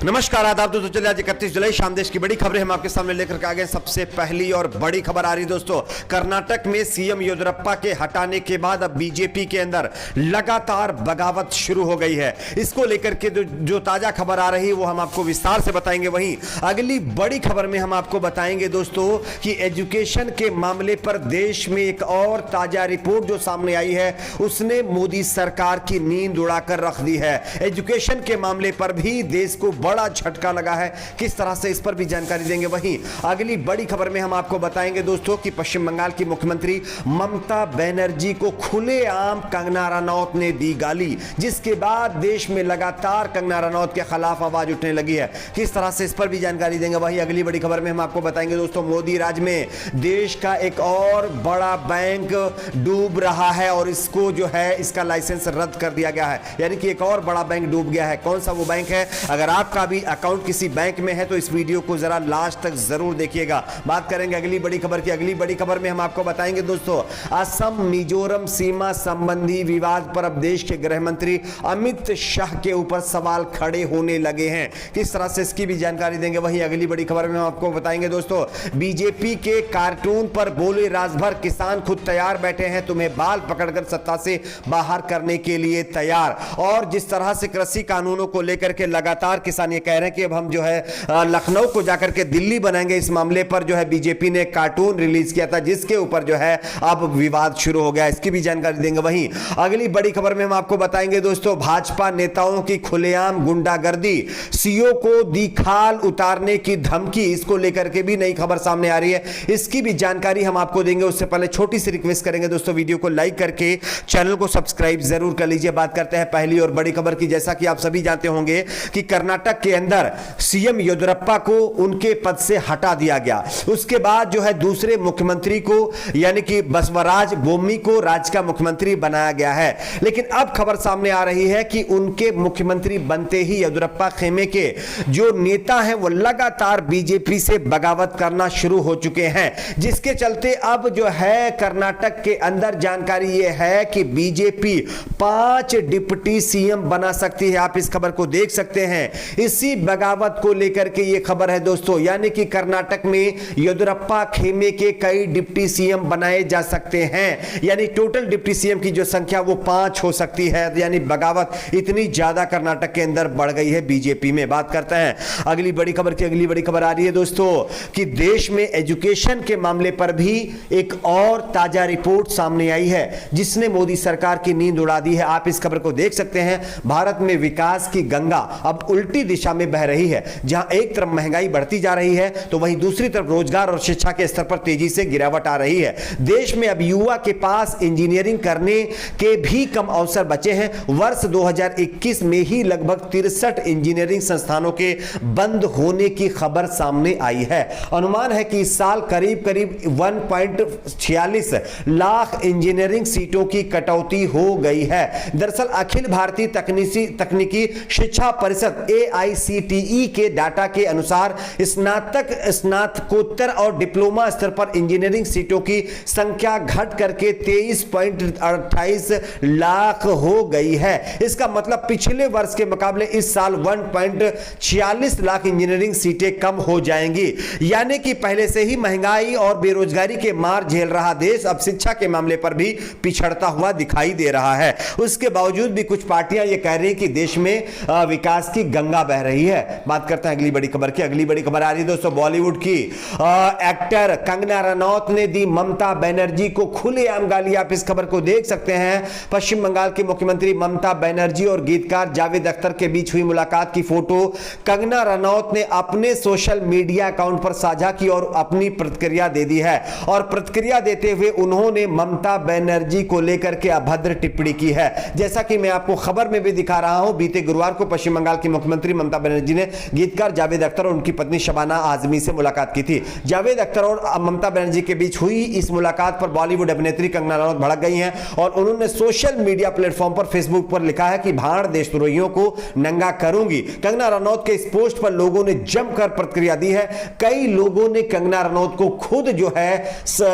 नमस्कार आदाब दोस्तों, चलिए आज 31 जुलाई शाम देश की बड़ी खबरें हम आपके सामने लेकर के आ गए। सबसे पहली और बड़ी खबर आ रही दोस्तों, कर्नाटक में सीएम येदियुरप्पा के हटाने के बाद अब बीजेपी के अंदर लगातार बगावत शुरू हो गई है। इसको लेकर के जो ताजा खबर आ रही है वो हम आपको विस्तार से बताएंगे। वहीं अगली बड़ी खबर में हम आपको बताएंगे दोस्तों कि एजुकेशन के मामले पर देश में एक और ताजा रिपोर्ट जो सामने आई है उसने मोदी सरकार की नींद उड़ाकर रख दी है। एजुकेशन के मामले पर भी देश को बड़ा झटका लगा है, किस तरह से इस पर भी जानकारी देंगे। वहीं अगली बड़ी खबर में हम आपको बताएंगे दोस्तों कि पश्चिम बंगाल की मुख्यमंत्री ममता बनर्जी को खुलेआम कंगना रनौत ने दी गाली, जिसके बाद देश में लगातार कंगना रनौत के खिलाफ आवाज उठने लगी है। किस तरह से इस पर भी जानकारी देंगे। वहीं अगली बड़ी खबर में हम आपको बताएंगे दोस्तों, मोदी राज में देश का एक और बड़ा बैंक डूब रहा है और इसको जो है इसका लाइसेंस रद्द कर दिया गया है, यानी कि एक और बड़ा बैंक डूब गया है। कौन सा वो बैंक है? अगर आपका भी अकाउंट किसी बैंक में है तो इस वीडियो को जरा लास्ट तक जरूर देखिएगा। बात करेंगे अगली बड़ी खबर की। अगली बड़ी खबर में हम आपको बताएंगे दोस्तों, असम मिजोरम सीमा संबंधी विवाद पर अब देश के गृह मंत्री अमित शाह के ऊपर सवाल खड़े होने लगे हैं। किस तरह से इसकी भी जानकारी देंगे। वहीं अगली बड़ी खबर में हम आपको बताएंगे दोस्तों, बीजेपी के कार्टून पर बोले राजभर किसान खुद तैयार बैठे हैं तुम्हें बाल पकड़कर सत्ता से बाहर करने के लिए तैयार। और जिस तरह से कृषि कानूनों को लेकर के लगातार किसान ये कह रहे हैं कि अब हम जो है लखनऊ को जाकर के दिल्ली बनाएंगे। इस मामले पर जो है बीजेपी ने कार्टून रिलीज किया था जिसके ऊपर जो है अब विवाद शुरू हो गया, इसकी भी जानकारी देंगे। वहीं अगली बड़ी खबर में हम आपको बताएंगे दोस्तों, भाजपा नेताओं की खुलेआम गुंडागर्दी, सीओ को दी खाल उतारने की धमकी, इसको लेकर के भी नई खबर सामने आ रही है, इसकी भी जानकारी हम आपको देंगे। उससे पहले छोटी सी रिक्वेस्ट करेंगे दोस्तों, वीडियो को लाइक करके चैनल को सब्सक्राइब जरूर कर लीजिए। बात करते हैं पहली और बड़ी खबर की। जैसा कि आप सभी जानते होंगे कि कर्नाटक के अंदर सीएम येदियुरप्पा को उनके पद से हटा दिया गया। उसके बाद जो है दूसरे मुख्यमंत्री को यानी कि बसवराज बोम्मी को राज्य का मुख्यमंत्री बनाया गया है। लेकिन अब खबर सामने आ रही है कि उनके मुख्यमंत्री बनते ही येदियुरप्पा खेमे के जो नेता हैं वो लगातार बीजेपी से बगावत करना शुरू हो चुके हैं, जिसके चलते अब जो है कर्नाटक के अंदर जानकारी यह है कि बीजेपी 5 डिप्टी सीएम बना सकती है। आप इस खबर को देख सकते हैं। इसी बगावत को लेकर के यह खबर है दोस्तों, यानी कि कर्नाटक में येदियुरप्पा खेमे के कई डिप्टी सीएम बनाए जा सकते हैं, यानी टोटल डिप्टी सीएम की जो संख्या वो 5 हो सकती है। यानी बगावत इतनी ज्यादा कर्नाटक के अंदर बढ़ गई है बीजेपी में। बात करते हैं अगली बड़ी खबर की। अगली बड़ी खबर आ रही है दोस्तों कि देश में एजुकेशन के मामले पर भी एक और ताजा रिपोर्ट सामने आई है जिसने मोदी सरकार की नींद उड़ा दी है। आप इस खबर को देख सकते हैं। भारत में विकास की गंगा अब उल्टी दिशा में बह रही है। जहां एक तरफ महंगाई बढ़ती जा रही है तो वहीं दूसरी तरफ रोजगार और शिक्षा के स्तर पर तेजी से गिरावट आ रही है। देश में अब युवा के पास इंजीनियरिंग करने के भी कम अवसर बचे हैं। वर्ष 2021 में ही लगभग 63 इंजीनियरिंग संस्थानों के बंद होने की खबर सामने आई है। अनुमान है कि इस साल करीब करीब 1.46 लाख इंजीनियरिंग सीटों की कटौती हो गई है। दरअसल अखिल भारतीय तकनीकी शिक्षा परिषद AICTE के डाटा के अनुसार स्नातक, स्नातकोत्तर और डिप्लोमा स्तर पर इंजीनियरिंग सीटों की संख्या घट करके 23.28 लाख हो गई है। इसका मतलब पिछले वर्ष के मुकाबले इस साल 1.46 लाख इंजीनियरिंग सीटें कम हो जाएंगी। यानी कि पहले से ही महंगाई और बेरोजगारी के मार झेल रहा देश अब शिक्षा के मामले पर भी पिछड़ता हुआ दिखाई दे रहा है। उसके बावजूद भी कुछ पार्टियां यह कह रही हैं कि देश में विकास की गंगा बह रही है। बात करते हैं अगली बड़ी खबर की। अगली बड़ी खबर आ रही है दोस्तों, बॉलीवुड की एक्टर कंगना रनौत ने दी ममता बनर्जी को खुलेआम गाली। आप इस खबर को देख सकते हैं। पश्चिम बंगाल की मुख्यमंत्री ममता बनर्जी और गीतकार जावेद अख्तर के बीच हुई मुलाकात की फोटो कंगना रनौत ने अपने सोशल मीडिया अकाउंट पर साझा की और अपनी प्रतिक्रिया दे दी है। और प्रतिक्रिया देते हुए उन्होंने ममता बनर्जी को लेकर के अभद्र टिप्पणी की है। जैसा कि मैं आपको खबर में भी दिखा रहा हूं, बीते गुरुवार को पश्चिम बंगाल की मुख्यमंत्री ममता बनर्जी ने गीतकार जावेद अख्तर और उनकी पत्नी शबाना आजमी से मुलाकात की थी। जावेद अख्तर और ममता बनर्जी के बीच हुई इस मुलाकात पर बॉलीवुड अभिनेत्री कंगना रनौत भड़क गई हैं और उन्होंने सोशल मीडिया प्लेटफॉर्म पर फेसबुक पर लिखा है कि भाड़ देशद्रोहियों को नंगा करूंगी। कंगना रनौत के इस पोस्ट पर लोगों ने जमकर प्रतिक्रिया दी है। कई लोगों ने कंगना रनौत को खुद जो है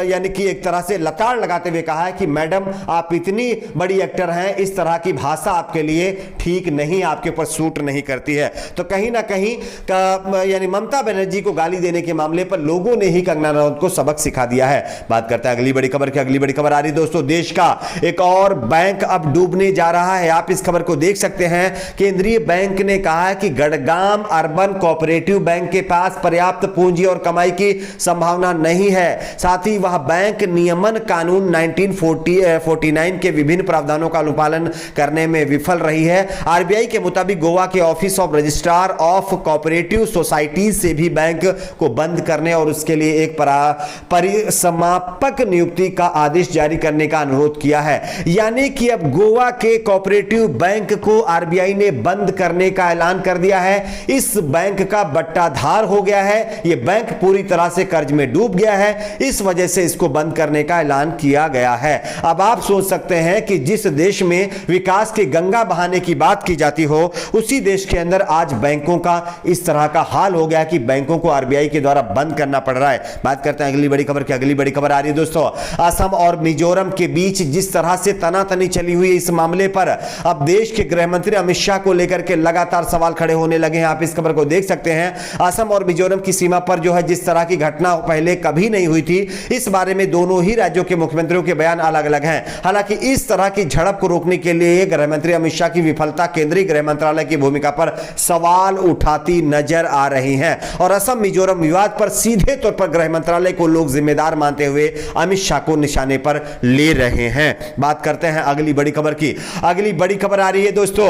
यानी कि एक तरह से लताड़ लगाते हुए कहा है कि मैडम आप इतनी बड़ी एक्टर हैं, इस तरह की भाषा आपके लिए ठीक नहीं, आपके ऊपर सूट नहीं करती है। तो कहीं ना कहीं यानी ममता बनर्जी को गाली देने के मामले पर लोगों ने ही कंगना रनौत को सबक सिखा दिया है। बात करते हैं अगली बड़ी खबर की। अगली बड़ी खबर आ रही दोस्तों, देश का एक और बैंक अब डूबने जा रहा है। आप इस खबर को देख सकते हैं। केंद्रीय बैंक ने कहा है कि गढ़गाम अर्बन कोऑपरेटिव बैंक के पास पर्याप्त पूंजी और कमाई की संभावना नहीं है। साथ ही वह बैंक नियमन कानून 1949 के विभिन्न प्रावधानों का अनुपालन करने में विफल रही है। आरबीआई के मुताबिक गोवा के office of registrar of cooperative societies से भी बैंक को बंद करने और उसके लिए एक परिसमापक नियुक्ति का आदेश जारी करने का अनुरोध किया है। यानी कि अब गोवा के कोऑपरेटिव बैंक को आरबीआई ने बंद करने का ऐलान कर दिया है। इस बैंक का बट्टाधार हो गया है। यह बैंक पूरी तरह से कर्ज में डूब गया है। इस वजह से इसको बंद करने का ऐलान किया गया है। अब आप सोच सकते हैं कि जिस देश में विकास की गंगा बहाने की बात की जाती हो, उसी देश के अंदर आज बैंकों का इस तरह का हाल हो गया कि बैंकों को आरबीआई के द्वारा बंद करना पड़ रहा है। बात करते हैं अगली बड़ी खबर की। अगली बड़ी खबर आ रही है दोस्तों, असम और मिजोरम के बीच जिस तरह से तनातनी चली हुई है इस मामले पर अब देश के गृह मंत्री अमित शाह को लेकर के लगातार सवाल खड़े होने लगे हैं। आप इस खबर को देख सकते हैं। असम और मिजोरम की सीमा पर जो है जिस तरह की घटना पहले कभी नहीं हुई थी, इस बारे में दोनों ही राज्यों के मुख्यमंत्रियों के बयान अलग अलग हैं। हालांकि इस तरह की झड़प को रोकने के लिए गृह मंत्री अमित शाह की विफलता केंद्रीय गृह मंत्रालय की भूमिका पर सवाल उठाती नजर आ रही है और असम मिजोरम विवाद पर सीधे तौर पर गृह मंत्रालय को लोग जिम्मेदार मानते हुए अमित शाह को निशाने पर ले रहे हैं। बात करते हैं अगली बड़ी खबर की। अगली बड़ी खबर आ रही है दोस्तों,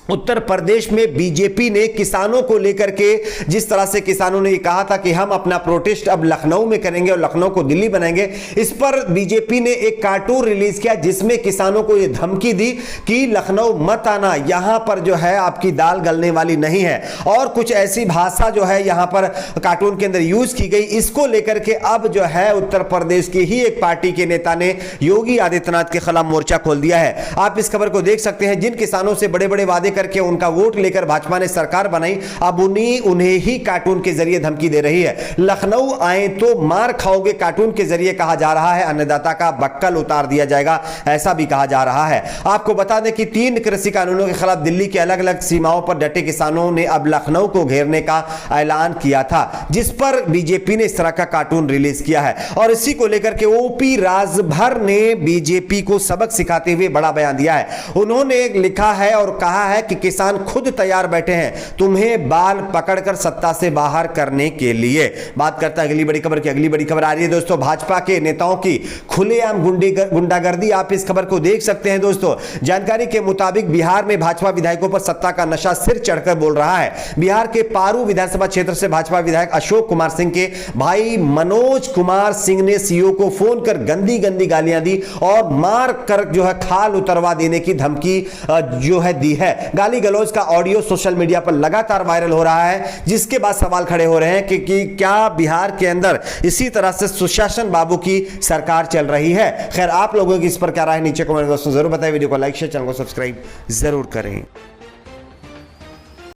उत्तर प्रदेश में बीजेपी ने किसानों को लेकर के जिस तरह से किसानों ने कहा था कि हम अपना प्रोटेस्ट अब लखनऊ में करेंगे और लखनऊ को दिल्ली बनाएंगे, इस पर बीजेपी ने एक कार्टून रिलीज किया जिसमें किसानों को यह धमकी दी कि लखनऊ मत आना, यहां पर जो है आपकी दाल गलने वाली नहीं है। और कुछ ऐसी भाषा जो है यहां पर कार्टून के अंदर यूज की गई। इसको लेकर के अब जो है उत्तर प्रदेश की ही एक पार्टी के नेता ने योगी आदित्यनाथ के खिलाफ मोर्चा खोल दिया है। आप इस खबर को देख सकते हैं। जिन किसानों से बड़े बड़े वादे करके उनका वोट लेकर भाजपा ने सरकार बनाई, अब उन्हें ही कार्टून के जरिए धमकी दे रही है। लखनऊ आए तो मार खाओगे कार्टून के जरिए कहा जा रहा है। अन्नदाता का बक्कल उतार दिया जाएगा, ऐसा भी कहा जा रहा है। आपको बता दें कि 3 कृषि कानूनों के खिलाफ दिल्ली के अलग अलग सीमाओं पर डटे किसानों ने अब लखनऊ को घेरने का ऐलान किया था, जिस पर बीजेपी ने इस तरह का कार्टून रिलीज किया है। और इसी को लेकर के ओपी राजभर ने बीजेपी को सबक सिखाते हुए बड़ा बयान दिया है। उन्होंने लिखा है और कहा है कि किसान खुद तैयार बैठे हैं तुम्हें बाल पकड़कर सत्ता से बाहर करने के लिए। बात करता है अगली बड़ी खबर की। अगली बड़ी खबर आ रही है दोस्तों, भाजपा के नेताओं की खुलेआम गुंडागर्दी। आप इस खबर को देख सकते हैं दोस्तों। जानकारी के मुताबिक बिहार में भाजपा विधायकों पर सत्ता का नशा सिर चढ़कर बोल रहा है। बिहार के पारू विधानसभा क्षेत्र से भाजपा विधायक अशोक कुमार सिंह के भाई मनोज कुमार सिंह ने सीओ को फोन कर गंदी गंदी गालियां दी और मार कर जो है खाल उतरवा देने की धमकी जो है दी है। गाली गलौज का ऑडियो सोशल मीडिया पर लगातार वायरल हो रहा है, जिसके बाद सवाल खड़े हो रहे हैं कि क्या बिहार के अंदर इसी तरह से सुशासन बाबू की सरकार चल रही है। खैर, आप लोगों की इस पर क्या राय नीचे कमेंट बॉक्स में जरूर बताएं। वीडियो को लाइक शेयर, चैनल को सब्सक्राइब जरूर करें।